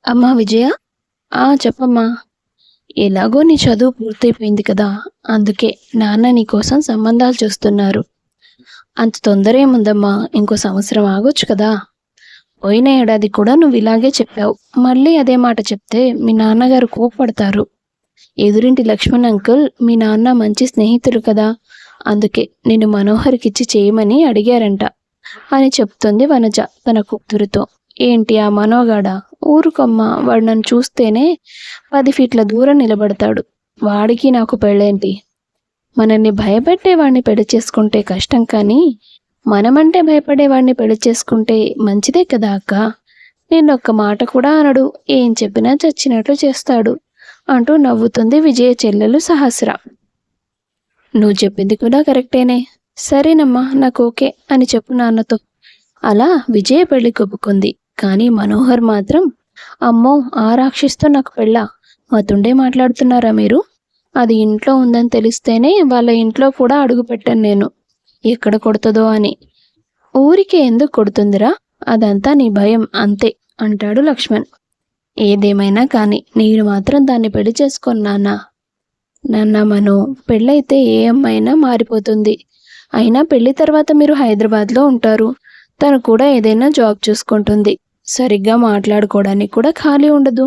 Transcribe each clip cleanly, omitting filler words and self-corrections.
అమ్మా విజయ. చెప్పమ్మా. ఎలాగో నీ చదువు పూర్తయిపోయింది కదా, అందుకే నాన్న నీ కోసం సంబంధాలు చూస్తున్నారు. అంత తొందర ఏముందమ్మా, ఇంకో సంవత్సరం ఆగొచ్చు కదా. పోయిన ఏడాది కూడా నువ్వు ఇలాగే చెప్పావు, మళ్ళీ అదే మాట చెప్తే మీ నాన్నగారు కోప్పడతారు. ఎదురింటి లక్ష్మణ్ అంకుల్ మీ నాన్న మంచి స్నేహితులు కదా, అందుకే నిన్ను మనోహర్కిచ్చి చేయమని అడిగారంట అని చెప్తుంది వనజ తన కూతురుతో. ఏంటి ఆ మనోగాడా? ఊరుకమ్మా, వాడు నన్ను చూస్తేనే 10 ఫీట్ల దూరం నిలబడతాడు. వాడికి నాకు పెళ్ళేంటి? మనల్ని భయపెట్టేవాడిని పెళ్లి చేసుకుంటే కష్టం, కానీ మనమంటే భయపడేవాడిని పెళ్లి చేసుకుంటే మంచిదే కదా అక్క. నిన్నొక్క మాట కూడా అనడు, ఏం చెప్పినా చచ్చినట్లు చేస్తాడు అంటూ నవ్వుతుంది విజయ చెల్లెలు సహస్ర. నువ్వు చెప్పింది కూడా కరెక్టేనే. సరేనమ్మా, నాకు ఓకే అని చెప్పు నాన్నతో. అలా విజయ పెళ్లి కొప్పుకుంది. కానీ మనోహర్ మాత్రం, అమ్మో ఆ రాక్షిస్తో నాకు పెళ్ళా? మతుండే మాట్లాడుతున్నారా మీరు? అది ఇంట్లో ఉందని తెలిస్తేనే వాళ్ళ ఇంట్లో కూడా అడుగు పెట్టాను నేను, ఎక్కడ కొడుతుందో అని. ఊరికే ఎందుకు కొడుతుందిరా? అదంతా నీ భయం అంతే అంటాడు లక్ష్మణ్. ఏదేమైనా కానీ నేను మాత్రం దాన్ని పెళ్లి చేసుకోను నాన్న. నాన్న మనో, పెళ్ళైతే ఏ అమ్మాయినా మారిపోతుంది. అయినా పెళ్లి తర్వాత మీరు హైదరాబాద్లో ఉంటారు, తను కూడా ఏదైనా జాబ్ చూసుకుంటుంది, సరిగ్గా మాట్లాడుకోవడానికి కూడా ఖాళీ ఉండదు.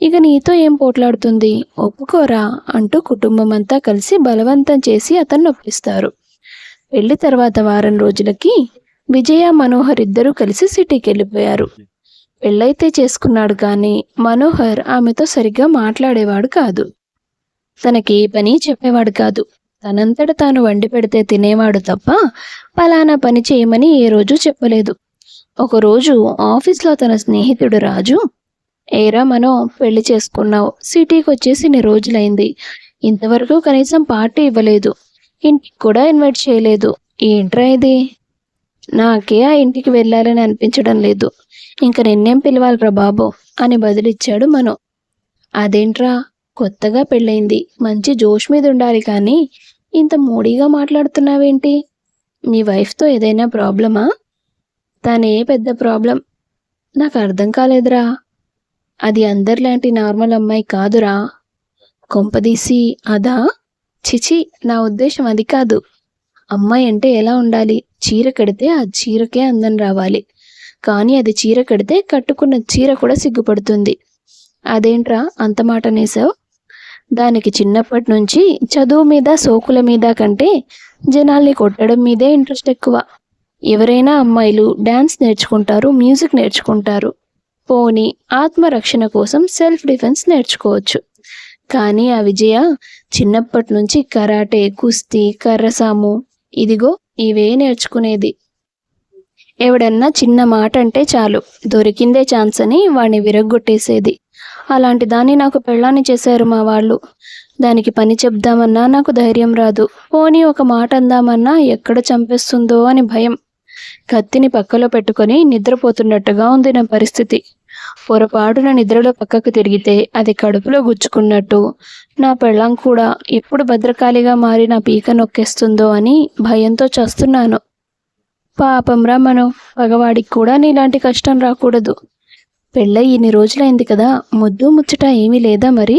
ఇక నీతో ఏం పోట్లాడుతుంది? ఒప్పుకోరా అంటూ కుటుంబం అంతా కలిసి బలవంతం చేసి అతన్ని ఒప్పిస్తారు. పెళ్లి తర్వాత వారం రోజులకి విజయ మనోహర్ ఇద్దరూ కలిసి సిటీకి వెళ్ళిపోయారు. పెళ్ళైతే చేసుకున్నాడు, కానీ మనోహర్ ఆమెతో సరిగ్గా మాట్లాడేవాడు కాదు. తనకి పని చెప్పేవాడు కాదు. తనంతట తాను వండి పెడితే తినేవాడు తప్ప పలానా పని చేయమని ఏ రోజు చెప్పలేదు. ఒకరోజు ఆఫీస్లో తన స్నేహితుడు రాజు, ఏరా మనో, పెళ్లి చేసుకున్నావు, సిటీకి వచ్చేసి ఇన్ని రోజులైంది, ఇంతవరకు కనీసం పార్టీ ఇవ్వలేదు, ఇంటికి కూడా ఇన్వైట్ చేయలేదు, ఏంట్రా ఇది? నాకే ఆ ఇంటికి వెళ్ళాలని అనిపించడం లేదు, ఇంక నిన్నేం పిలవాలరా బాబో అని బదులిచ్చాడు మనో. అదేంట్రా, కొత్తగా పెళ్ళైంది, మంచి జోష్ మీద ఉండాలి, కానీ ఇంత మూడీగా మాట్లాడుతున్నావేంటి? నీ వైఫ్తో ఏదైనా ప్రాబ్లమా? తనే పెద్ద ప్రాబ్లం. నాకు అర్థం కాలేదురా. అది అందరిలాంటి నార్మల్ అమ్మాయి కాదురా. కొంపదీసి అదా? చిచి, నా ఉద్దేశం అది కాదు. అమ్మాయి అంటే ఎలా ఉండాలి? చీర కడితే ఆ చీరకే అందం రావాలి, కానీ అది చీర కడితే కట్టుకున్న చీర కూడా సిగ్గుపడుతుంది. అదేంట్రా అంత మాట నేసావు? దానికి చిన్నప్పటి నుంచి చదువు మీద సోకుల మీద కంటే జనాల్ని కొట్టడం మీదే ఇంట్రెస్ట్ ఎక్కువ. ఎవరైనా అమ్మాయిలు డ్యాన్స్ నేర్చుకుంటారు, మ్యూజిక్ నేర్చుకుంటారు, పోనీ ఆత్మరక్షణ కోసం సెల్ఫ్ డిఫెన్స్ నేర్చుకోవచ్చు. కానీ ఆ విజయ చిన్నప్పటి నుంచి కరాటే, కుస్తీ, కర్రసాము, ఇదిగో ఇవే నేర్చుకునేది. ఎవడన్నా చిన్న మాట అంటే చాలు దొరికిందే ఛాన్స్ అని వాడిని విరగ్గొట్టేసేది. అలాంటి దాన్ని నాకు పెళ్ళాన్ని చేశారు మా వాళ్ళు. దానికి పని చెప్దామన్నా నాకు ధైర్యం రాదు, పోనీ ఒక మాట అందామన్నా ఎక్కడ చంపేస్తుందో అని భయం. కత్తిని పక్కలో పెట్టుకొని నిద్రపోతున్నట్టుగా ఉంది నా పరిస్థితి. పొరపాటున నిద్రలో పక్కకు తిరిగితే అది కడుపులో గుచ్చుకున్నట్టు, నా పెళ్ళాం కూడా ఎప్పుడు భద్రకాళిగా మారి నా పీక నొక్కేస్తుందో అని భయంతో చస్తున్నాను. పాపంరా మనో, పగవాడికి కూడా నీలాంటి కష్టం రాకూడదు. పెళ్ళై ఇన్ని రోజులైంది కదా, ముద్దు ముచ్చట ఏమీ లేదా మరి?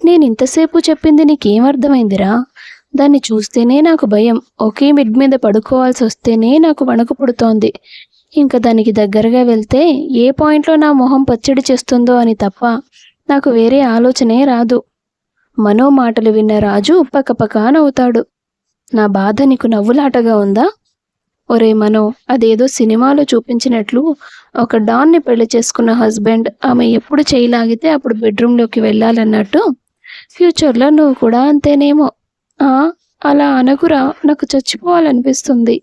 నేను ఇంతసేపు చెప్పింది నీకేం అర్థమైందిరా? దాన్ని చూస్తేనే నాకు భయం, ఒకే బెడ్ మీద పడుకోవాల్సి వస్తేనే నాకు వణుకు పుడుతోంది. ఇంకా దానికి దగ్గరగా వెళ్తే ఏ పాయింట్లో నా మొహం పచ్చడి చేస్తుందో అని తప్ప నాకు వేరే ఆలోచనే రాదు. మనో మాటలు విన్న రాజు పక్కపక్క నవ్వుతాడు. నా బాధ నీకు నవ్వులాటగా ఉందా? ఒరే మనో, అదేదో సినిమాలో చూపించినట్లు ఒక డాన్ని పెళ్లి చేసుకున్న హస్బెండ్ ఆమె ఎప్పుడు చేయలాగితే అప్పుడు బెడ్రూమ్లోకి వెళ్ళాలన్నట్టు ఫ్యూచర్లో నువ్వు కూడా అంతేనేమో. అలా అనకురా, నాకు చచ్చిపోవాలనిపిస్తుంది.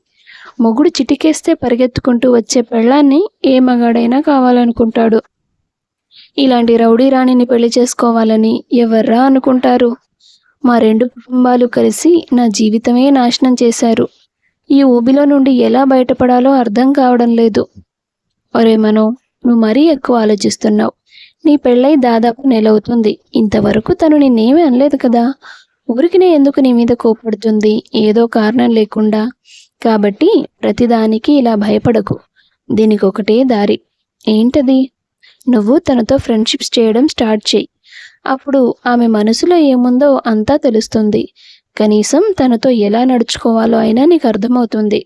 మొగుడు చిటికేస్తే పరిగెత్తుకుంటూ వచ్చే పెళ్ళాన్ని ఏ మగాడైనా కావాలనుకుంటాడు. ఇలాంటి రౌడీ రాణిని పెళ్లి చేసుకోవాలని ఎవర్రా అనుకుంటారు? మా 2 కుటుంబాలు కలిసి నా జీవితమే నాశనం చేశారు. ఈ ఊబిలో నుండి ఎలా బయటపడాలో అర్థం కావడం లేదు. ఒరే మనో, నువ్వు మరీ ఎక్కువ ఆలోచిస్తున్నావు. నీ పెళ్ళై దాదాపు నెలవుతుంది, ఇంతవరకు తను నిన్నేమీ అనలేదు కదా. ఊరికినే ఎందుకు నీ మీద కోపడుతుంది ఏదో కారణం లేకుండా? కాబట్టి ప్రతిదానికి ఇలా భయపడకు. దీనికి ఒకటే దారి. ఏంటది? నువ్వు తనతో ఫ్రెండ్షిప్స్ చేయడం స్టార్ట్ చేయి. అప్పుడు ఆమె మనసులో ఏముందో అంతా తెలుస్తుంది. కనీసం తనతో ఎలా నడుచుకోవాలో అయినా నీకు అర్థమవుతుంది.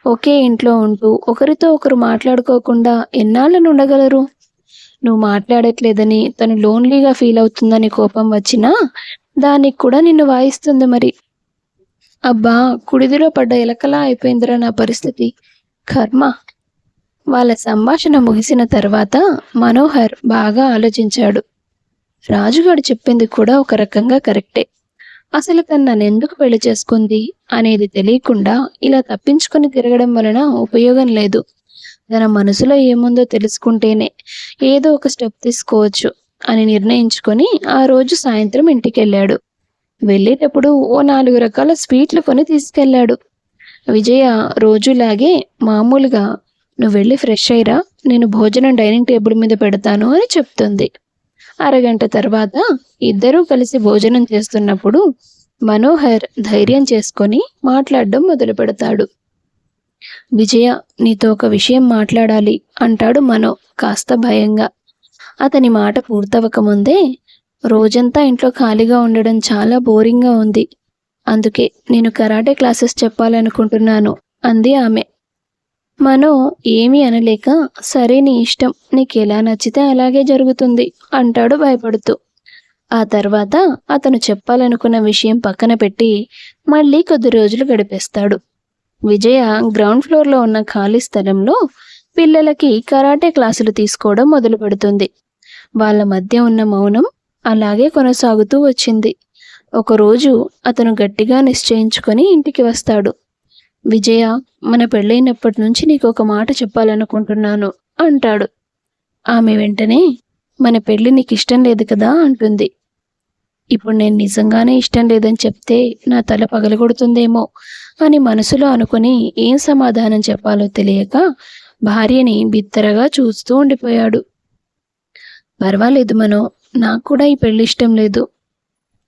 ఒకే ఇంట్లో ఉంటూ ఒకరితో ఒకరు మాట్లాడుకోకుండా ఎన్నాళ్ళని ఉండగలరు? నువ్వు మాట్లాడట్లేదని తను లోన్లీగా ఫీల్ అవుతుందని కోపం వచ్చినా దానికి కూడా నిన్ను వాయిస్తుంది మరి. అబ్బా! కుడిదిలో పడ్డ ఎలకలా అయిపోయిందిరా నా పరిస్థితి. కర్మ. వాళ్ళ సంభాషణ ముగిసిన తర్వాత మనోహర్ బాగా ఆలోచించాడు. రాజుగాడు చెప్పింది కూడా ఒక రకంగా కరెక్టే. అసలు తను నన్నెందుకు పెళ్లి చేసుకుంది అనేది తెలియకుండా ఇలా తప్పించుకొని తిరగడం వలన ఉపయోగం లేదు. తన మనసులో ఏముందో తెలుసుకుంటేనే ఏదో ఒక స్టెప్ తీసుకోవచ్చు అని నిర్ణయించుకొని ఆ రోజు సాయంత్రం ఇంటికెళ్ళాడు. వెళ్ళేటప్పుడు ఓ 4 రకాల స్వీట్లు కొని తీసుకెళ్ళాడు. విజయ రోజులాగే మామూలుగా నువ్వు వెళ్ళి ఫ్రెష్ అయ్యిరా, నేను భోజనం డైనింగ్ టేబుల్ మీద పెడతాను అని చెప్తుంది. అరగంట తర్వాత ఇద్దరూ కలిసి భోజనం చేస్తున్నప్పుడు మనోహర్ ధైర్యం చేసుకొని మాట్లాడడం మొదలు పెడతాడు. విజయ, నీతో ఒక విషయం మాట్లాడాలి అంటాడు మనో కాస్త భయంగా. అతని మాట పూర్తవకముందే, రోజంతా ఇంట్లో ఖాళీగా ఉండడం చాలా బోరింగ్గా ఉంది. అందుకే నేను కరాటే క్లాసెస్ చెప్పాలనుకుంటున్నాను అంది ఆమె. మనో ఏమీ అనలేక, సరే నీ ఇష్టం, నీకెలా నచ్చితే అలాగే జరుగుతుంది అంటాడు భయపడుతూ. ఆ తర్వాత అతను చెప్పాలనుకున్న విషయం పక్కన పెట్టి మళ్ళీ కొద్ది రోజులు గడిపేస్తాడు. విజయ గ్రౌండ్ ఫ్లోర్లో ఉన్న ఖాళీ స్థలంలో పిల్లలకి కరాటే క్లాసులు తీసుకోవడం మొదలు పెడుతుంది. వాళ్ళ మధ్య ఉన్న మౌనం అలాగే కొనసాగుతూ వచ్చింది. ఒకరోజు అతను గట్టిగా నిశ్చయించుకొని ఇంటికి వస్తాడు. విజయ, మన పెళ్ళైనప్పటి నుంచి నీకు ఒక మాట చెప్పాలనుకుంటున్నాను అంటాడు. ఆమె వెంటనే, మన పెళ్ళి నీకు ఇష్టం లేదు కదా అంటుంది. ఇప్పుడు నేను నిజంగానే ఇష్టం లేదని చెప్తే నా తల పగలగొడుతుందేమో అని మనసులో అనుకుని ఏం సమాధానం చెప్పాలో తెలియక భార్యని బిత్తరగా చూస్తూ ఉండిపోయాడు. పర్వాలేదు మనో, నాకు కూడా ఈ పెళ్లి ఇష్టం లేదు.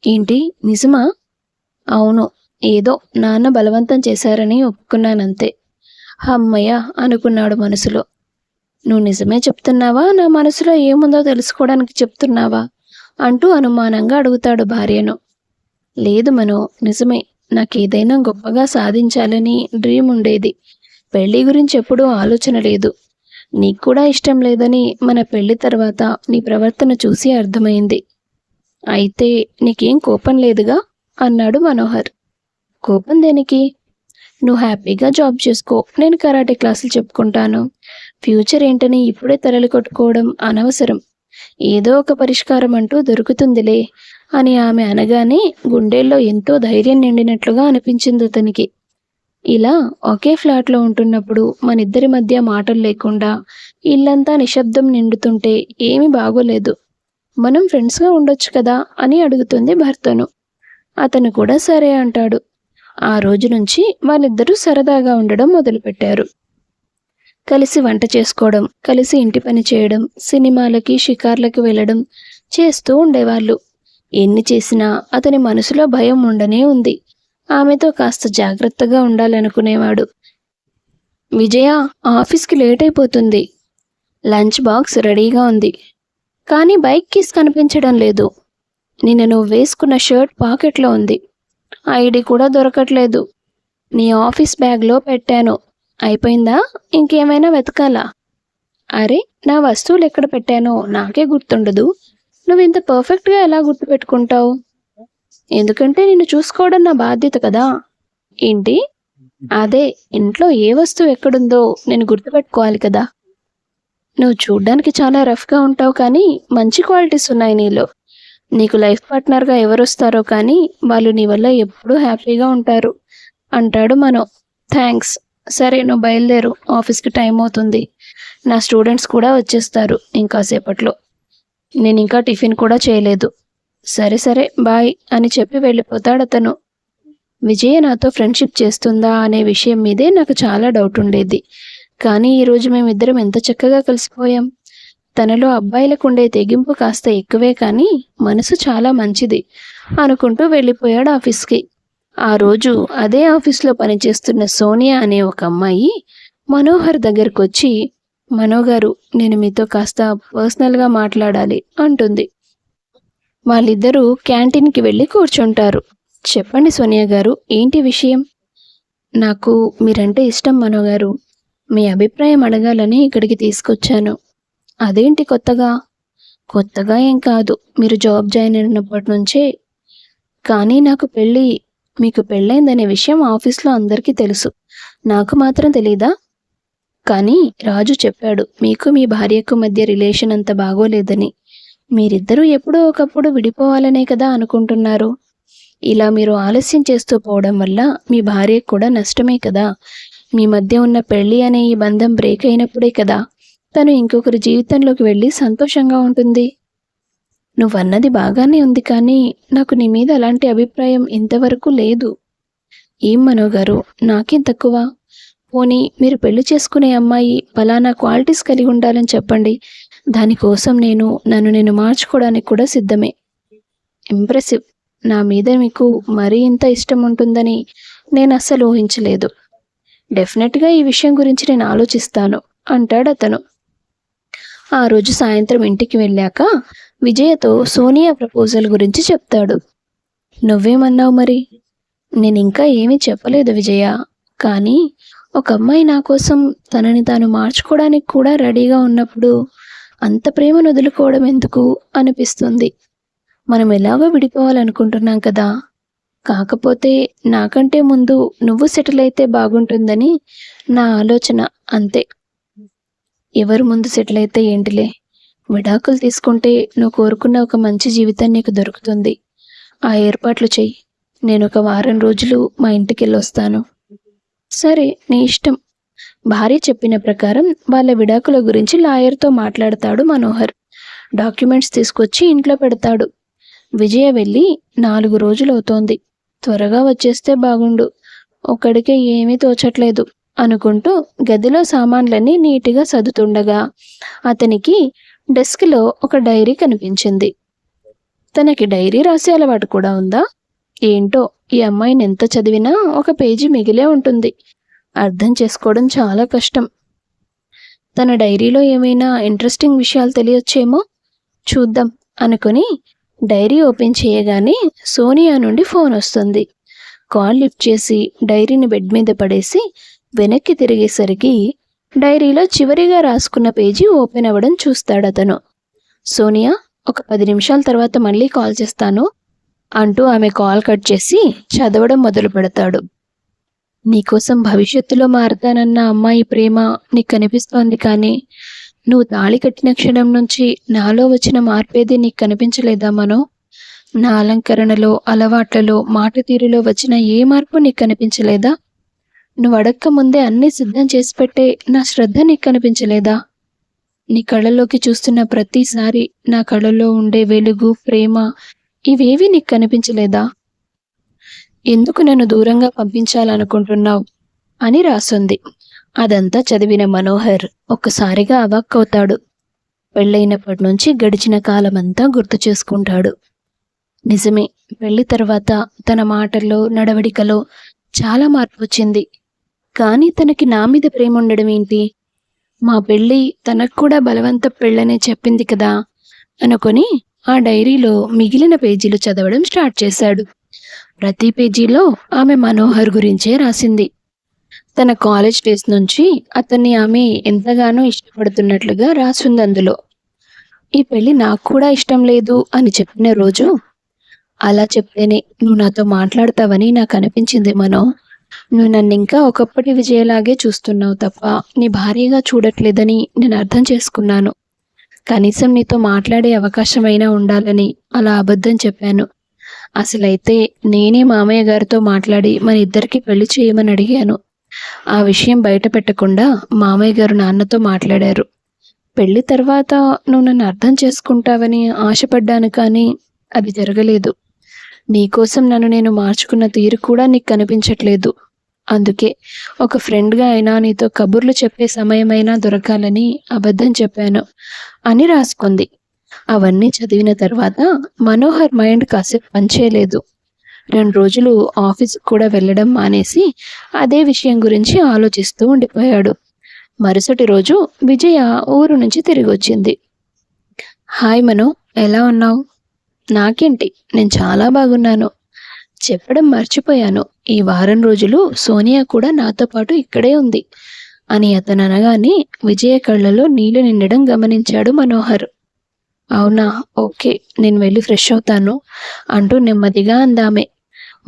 ఏంటి, నిజమా? అవును, ఏదో నాన్న బలవంతం చేశారని ఒప్పుకున్నానంతే. అమ్మయ్య అనుకున్నాడు మనసులో. నువ్వు నిజమే చెప్తున్నావా, నా మనసులో ఏముందో తెలుసుకోవడానికి చెప్తున్నావా అంటూ అనుమానంగా అడుగుతాడు భార్యను. లేదు మనో, నిజమే. నాకేదైనా గొప్పగా సాధించాలని డ్రీమ్ ఉండేది. పెళ్లి గురించి ఎప్పుడూ ఆలోచన లేదు. నీకు కూడా ఇష్టం లేదని మన పెళ్లి తర్వాత నీ ప్రవర్తన చూసి అర్థమైంది. అయితే నీకేం కోపం లేదుగా అన్నాడు మనోహర్. కోపం దేనికి? నువ్వు హ్యాపీగా జాబ్ చేసుకో, నేను కరాటే క్లాసులు చెప్పుకుంటాను. ఫ్యూచర్ ఏంటని ఇప్పుడే తలలు కొట్టుకోవడం అనవసరం. ఏదో ఒక పరిష్కారం అంటూ దొరుకుతుందిలే అని ఆమె అనగానే గుండెల్లో ఎంతో ధైర్యం నిండినట్లుగా అనిపించింది అతనికి. ఇలా ఒకే ఫ్లాట్లో ఉంటున్నప్పుడు మనిద్దరి మధ్య మాటలు లేకుండా ఇల్లంతా నిశ్శబ్దం నిండుతుంటే ఏమీ బాగోలేదు. మనం ఫ్రెండ్స్గా ఉండొచ్చు కదా అని అడుగుతుంది భర్తను. అతను కూడా సరే అంటాడు. ఆ రోజు నుంచి వాళ్ళిద్దరూ సరదాగా ఉండడం మొదలుపెట్టారు. కలిసి వంట చేసుకోవడం, కలిసి ఇంటి పని చేయడం, సినిమాలకి షికార్లకి వెళ్ళడం చేస్తూ ఉండేవాళ్ళు. ఎన్ని చేసినా అతని మనసులో భయం ఉండనే ఉంది. ఆమెతో కాస్త జాగ్రత్తగా ఉండాలనుకునేవాడు. విజయ, ఆఫీస్కి లేట్ అయిపోతుంది. లంచ్ బాక్స్ రెడీగా ఉంది, కానీ బైక్ కీస్ కనిపించడం లేదు. నిన్న నువ్వు వేసుకున్న షర్ట్ పాకెట్లో ఉంది. ఐడి కూడా దొరకట్లేదు. నీ ఆఫీస్ బ్యాగ్లో పెట్టాను. అయిపోయిందా? ఇంకేమైనా వెతకాలా? అరే, నా వస్తువులు ఎక్కడ పెట్టానో నాకే గుర్తుండదు. నువ్వు ఇంత పర్ఫెక్ట్గా ఎలా గుర్తుపెట్టుకుంటావు? ఎందుకంటే నిన్ను చూసుకోవడం నా బాధ్యత కదా. ఏంటి? అదే, ఇంట్లో ఏ వస్తువు ఎక్కడుందో నేను గుర్తుపెట్టుకోవాలి కదా. నువ్వు చూడ్డానికి చాలా రఫ్గా ఉంటావు, కానీ మంచి క్వాలిటీస్ ఉన్నాయి నీలో. నీకు లైఫ్ పార్ట్నర్గా ఎవరు వస్తారో కానీ వాళ్ళు నీ వల్ల ఎప్పుడూ హ్యాపీగా ఉంటారు అంటాడు మనో. థ్యాంక్స్. సరే, నువ్వు బయలుదేరు, ఆఫీస్కి టైం అవుతుంది. నా స్టూడెంట్స్ కూడా వచ్చేస్తారు ఇంకాసేపట్లో. నేను ఇంకా టిఫిన్ కూడా చేయలేదు. సరే సరే, బాయ్ అని చెప్పి వెళ్ళిపోతాడు అతను. విజయ నాతో ఫ్రెండ్షిప్ చేస్తుందా అనే విషయం మీదే నాకు చాలా డౌట్ ఉండేది. కానీ ఈరోజు మేమిద్దరం ఎంత చక్కగా కలిసిపోయాం. తనలో అబ్బాయిలకు ఉండే తెగింపు కాస్త ఎక్కువే, కానీ మనసు చాలా మంచిది అనుకుంటూ వెళ్ళిపోయాడు ఆఫీస్కి. ఆ రోజు అదే ఆఫీస్లో పనిచేస్తున్న సోనియా అనే ఒక అమ్మాయి మనోహర్ దగ్గరకు వచ్చి, మనోగారు, నేను మీతో కాస్త పర్సనల్గా మాట్లాడాలి అంటుంది. వాళ్ళిద్దరూ క్యాంటీన్కి వెళ్ళి కూర్చుంటారు. చెప్పండి సోనియా గారు, ఏంటి విషయం? నాకు మీరంటే ఇష్టం మనోగారు. మీ అభిప్రాయం అడగాలని ఇక్కడికి తీసుకొచ్చాను. అదేంటి కొత్తగా? కొత్తగా ఏం కాదు, మీరు జాబ్ జాయిన్ అయినప్పటి నుంచే. కానీ మీకు పెళ్ళైందనే విషయం ఆఫీస్లో అందరికీ తెలుసు, నాకు మాత్రం తెలీదా? కానీ రాజు చెప్పాడు, మీకు మీ భార్యకు మధ్య రిలేషన్ అంత బాగోలేదని. మీరిద్దరూ ఎప్పుడో ఒకప్పుడు విడిపోవాలనే కదా అనుకుంటున్నారు. ఇలా మీరు ఆలస్యం చేస్తూ పోవడం వల్ల మీ భార్యకు కూడా నష్టమే కదా. మీ మధ్య ఉన్న పెళ్ళి అనే ఈ బంధం బ్రేక్ అయినప్పుడే కదా తను ఇంకొకరి జీవితంలోకి వెళ్ళి సంతోషంగా ఉంటుంది. నువ్వన్నది బాగానే ఉంది, కానీ నాకు నీ మీద అలాంటి అభిప్రాయం ఇంతవరకు లేదు. ఏం మనోగారు, నాకేం తక్కువ? పోనీ మీరు పెళ్లి చేసుకునే అమ్మాయి ఫలానా క్వాలిటీస్ కలిగి ఉండాలని చెప్పండి, దానికోసం నన్ను నేను మార్చుకోవడానికి కూడా సిద్ధమే. ఇంప్రెసివ్. నా మీద మీకు మరీ ఇంత ఇష్టం ఉంటుందని నేను అస్సలు ఊహించలేదు. డెఫినెట్గా ఈ విషయం గురించి నేను ఆలోచిస్తాను అంటాడు అతను. ఆ రోజు సాయంత్రం ఇంటికి వెళ్ళాక విజయతో సోనియా ప్రపోజల్ గురించి చెప్తాడు. నువ్వేమన్నావు మరి? నేను ఇంకా ఏమీ చెప్పలేదు విజయ, కానీ ఒక అమ్మాయి నా కోసం తనని తాను మార్చుకోవడానికి కూడా రెడీగా ఉన్నప్పుడు అంత ప్రేమను వదులుకోవడం ఎందుకు అనిపిస్తుంది. మనం ఎలాగో విడిపోవాలనుకుంటున్నాం కదా, కాకపోతే నాకంటే ముందు నువ్వు సెటిల్ అయితే బాగుంటుందని నా ఆలోచన, అంతే. ఎవరు ముందు సెటిల్ అయితే ఏంటిలే, విడాకులు తీసుకుంటే నువ్వు కోరుకున్న ఒక మంచి జీవితం నీకు దొరుకుతుంది. ఆ ఏర్పాట్లు చెయ్యి. నేను ఒక వారం రోజులు మా ఇంటికి వెళ్ళొస్తాను. సరే, నీ ఇష్టం. భార్య చెప్పిన ప్రకారం వాళ్ళ విడాకుల గురించి లాయర్తో మాట్లాడతాడు మనోహర్. డాక్యుమెంట్స్ తీసుకొచ్చి ఇంట్లో పెడతాడు. విజయ వెళ్ళి 4 రోజులు అవుతోంది. త్వరగా వచ్చేస్తే బాగుండు, ఒక్కడికే ఏమీ తోచట్లేదు అనుకుంటూ గదిలో సామాన్లన్నీ నీట్గా సర్దుతుండగా అతనికి డెస్క్లో ఒక డైరీ కనిపించింది. తనకి డైరీ రాసే అలవాటు కూడా ఉందా ఏంటో? ఈ అమ్మాయిని ఎంత చదివినా ఒక పేజీ మిగిలే ఉంటుంది. అర్థం చేసుకోవడం చాలా కష్టం. తన డైరీలో ఏమైనా ఇంట్రెస్టింగ్ విషయాలు తెలియచ్చేమో, చూద్దాం అనుకుని డైరీ ఓపెన్ చేయగానే సోనియా నుండి ఫోన్ వస్తుంది. కాల్ లిఫ్ట్ చేసి డైరీని బెడ్ మీద పడేసి వెనక్కి తిరిగేసరికి డైరీలో చివరిగా రాసుకున్న పేజీ ఓపెన్ అవ్వడం చూస్తాడతను. సోనియా, ఒక 10 నిమిషాల తర్వాత మళ్ళీ కాల్ చేస్తాను అంటూ ఆమె కాల్ కట్ చేసి చదవడం మొదలు పెడతాడు. నీకోసం భవిష్యత్తులో మారతానన్న అమ్మాయి ప్రేమ నీకు కనిపిస్తోంది, కానీ నువ్వు తాళి కట్టిన క్షణం నుంచి నాలో వచ్చిన మార్పేది నీకు కనిపించలేదా మనో? నా అలంకరణలో, అలవాట్లలో, మాట తీరులో వచ్చిన ఏ మార్పు నీకు కనిపించలేదా? నువ్వు అడక్క ముందే అన్నీ సిద్ధం చేసి పెట్టే నా శ్రద్ధ నీకు కనిపించలేదా? నీ కళ్ళలోకి చూస్తున్న ప్రతిసారి నా కళ్ళలో ఉండే వెలుగు, ప్రేమ, ఇవేవి నీకు కనిపించలేదా? ఎందుకు నన్ను దూరంగా పంపించాలనుకుంటున్నావు అని రాసుంది. అదంతా చదివిన మనోహర్ ఒక్కసారిగా అవాక్కవుతాడు. పెళ్ళైనప్పటి నుంచి గడిచిన కాలమంతా గుర్తు చేసుకుంటాడు. నిజమే, పెళ్లి తర్వాత తన మాటల్లో, నడవడికలో చాలా మార్పు వచ్చింది. కానీ తనకి నా మీద ప్రేమ ఉండడం ఏంటి? మా పెళ్ళి తనకు కూడా బలవంత పెళ్ళనే చెప్పింది కదా అనుకొని ఆ డైరీలో మిగిలిన పేజీలు చదవడం స్టార్ట్ చేశాడు. ప్రతి పేజీలో ఆమె మనోహర్ గురించే రాసింది. తన కాలేజ్ డేస్ నుంచి అతన్ని ఆమె ఎంతగానో ఇష్టపడుతున్నట్లుగా రాసింది అందులో. ఈ పెళ్లి నాకు కూడా ఇష్టం లేదు అని చెప్పిన రోజు, అలా చెప్తేనే నువ్వు నాతో మాట్లాడతావని నాకు అనిపించింది మనో. నువ్వు నన్ను ఇంకా ఒకప్పటి విజయలాగే చూస్తున్నావు తప్ప నీ భార్యగా చూడట్లేదని నేను అర్థం చేసుకున్నాను. కనీసం నీతో మాట్లాడే అవకాశమైనా ఉండాలని అలా అబద్ధం చెప్పాను. అసలైతే నేనే మామయ్య గారితో మాట్లాడి మన ఇద్దరికి పెళ్లి చేయమని అడిగాను. ఆ విషయం బయట పెట్టకుండా మామయ్య గారు నాన్నతో మాట్లాడారు. పెళ్లి తర్వాత నువ్వు నన్ను అర్థం చేసుకుంటావని ఆశపడ్డాను, కానీ అది జరగలేదు. నీకోసం నన్ను నేను మార్చుకున్న తీరు కూడా నీకు కనిపించట్లేదు. అందుకే ఒక ఫ్రెండ్గా అయినా నీతో కబుర్లు చెప్పే సమయమైనా దొరకాలని అబద్ధం చెప్పాను అని రాసుకుంది. అవన్నీ చదివిన తర్వాత మనోహర్ మైండ్ కాసేపు పనిచేయలేదు. 2 రోజులు ఆఫీస్కి కూడా వెళ్ళడం మానేసి అదే విషయం గురించి ఆలోచిస్తూ ఉండిపోయాడు. మరుసటి రోజు విజయ ఊరు నుంచి తిరిగొచ్చింది. హాయ్ మను, ఎలా ఉన్నావు? నాకేంటి, నేను చాలా బాగున్నాను. చెప్పడం మర్చిపోయాను. ఈ వారం రోజులు సోనియా కూడా నాతో పాటు ఇక్కడే ఉంది అని అతను అనగానే విజయ కళ్ళలో నీళ్లు నిండడం గమనించాడు మనోహర్. అవునా, ఓకే, నేను వెళ్ళి ఫ్రెష్ అవుతాను అంటూ నెమ్మదిగా అందామె.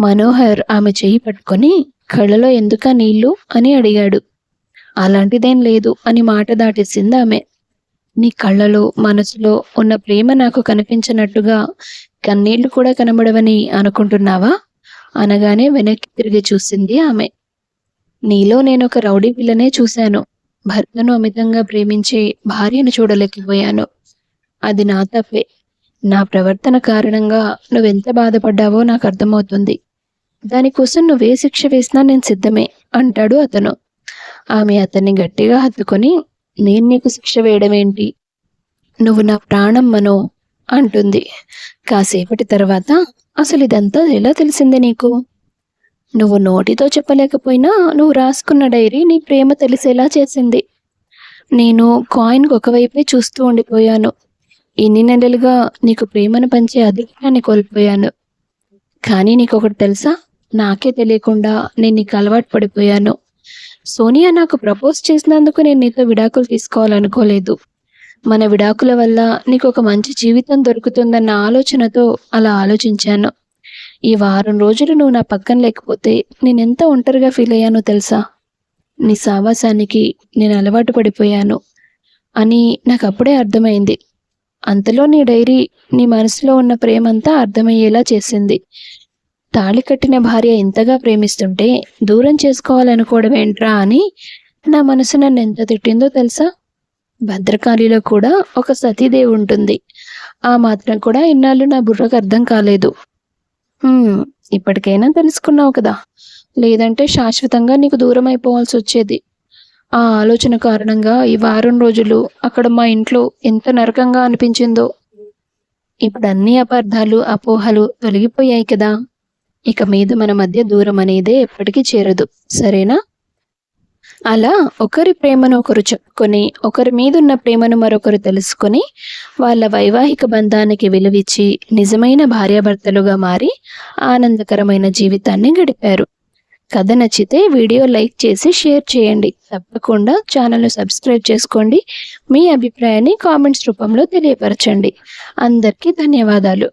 మనోహర్ ఆమె చెయ్యి పట్టుకొని కళ్ళలో ఎందుకా నీళ్లు అని అడిగాడు. అలాంటిదేం లేదు అని మాట దాటేసింది ఆమె. నీ కళ్ళలో మనసులో ఉన్న ప్రేమ నాకు కనిపించినట్టుగా కన్నీళ్లు కూడా కనబడవని అనుకుంటున్నావా అనగానే వెనక్కి తిరిగి చూసింది ఆమె. నీలో నేను ఒక రౌడీ పిల్లనే చూశాను. భర్తను అమితంగా ప్రేమించే భార్యను చూడలేకపోయాను. అది నా తప్పే. నా ప్రవర్తన కారణంగా నువ్వెంత బాధపడ్డావో నాకు అర్థమవుతుంది. దానికోసం నువ్వే శిక్ష వేసినా నేను సిద్ధమే అంటాడు అతను. ఆమె అతన్ని గట్టిగా హత్తుకొని, నేను నీకు శిక్ష వేయడమేంటి? నువ్వు నా ప్రాణం మనో అంటుంది. కాసేపటి తర్వాత, అసలు ఇదంతా ఎలా తెలిసిందే నీకు? నువ్వు నోటితో చెప్పలేకపోయినా నువ్వు రాసుకున్న డైరీ నీ ప్రేమ తెలిసేలా చేసింది. నేను కాయిన్కి ఒకవైపే చూస్తూ ఉండిపోయాను. ఇన్ని నెలలుగా నీకు ప్రేమను పంచే అదృష్టాన్ని కోల్పోయాను. కానీ నీకొకటి తెలుసా? నాకే తెలియకుండా నేను నీకు అలవాటు పడిపోయాను. సోనియా నాకు ప్రపోజ్ చేసినందుకు నేను నీతో విడాకులు తీసుకోవాలనుకోలేదు. మన విడాకుల వల్ల నీకు ఒక మంచి జీవితం దొరుకుతుందన్న ఆలోచనతో అలా ఆలోచించాను. ఈ వారం రోజులు నువ్వు నా పక్కన లేకపోతే నేనెంత ఒంటరిగా ఫీల్ అయ్యానో తెలుసా? నీ సావాసానికి నేను అలవాటు పడిపోయాను అని నాకు అప్పుడే అర్థమైంది. అంతలో నీ డైరీ నీ మనసులో ఉన్న ప్రేమంతా అర్థమయ్యేలా చేసింది. తాళి కట్టిన భార్య ఇంతగా ప్రేమిస్తుంటే దూరం చేసుకోవాలనుకోవడం ఏంట్రా అని నా మనసు నన్ను ఎంత తిట్టిందో తెలుసా? భద్రకాళిలో కూడా ఒక సతీదేవి ఉంటుంది. ఆ మాత్రం కూడా ఇన్నాళ్ళు నా బుర్రకు అర్థం కాలేదు. ఇప్పటికైనా తెలుసుకున్నావు కదా, లేదంటే శాశ్వతంగా నీకు దూరం అయిపోవాల్సి వచ్చేది. ఆ ఆలోచన కారణంగా ఈ వారం రోజులు అక్కడ మా ఇంట్లో ఎంత నరకంగా అనిపించిందో. ఇప్పుడు అన్ని అపార్థాలు అపోహలు తొలగిపోయాయి కదా. ఇక మీద మన మధ్య దూరం అనేదే ఎప్పటికీ చేరదు, సరేనా? అలా ఒకరి ప్రేమను ఒకరు చెప్పుకొని, ఒకరి మీదున్న ప్రేమను మరొకరు తెలుసుకొని, వాళ్ళ వైవాహిక బంధానికి విలువిచ్చి నిజమైన భార్యాభర్తలుగా మారి ఆనందకరమైన జీవితాన్ని గడిపారు. కథ నచ్చితే వీడియో లైక్ చేసి షేర్ చేయండి. తప్పకుండా ఛానల్ను సబ్స్క్రైబ్ చేసుకోండి. మీ అభిప్రాయాన్ని కామెంట్స్ రూపంలో తెలియపరచండి. అందరికీ ధన్యవాదాలు.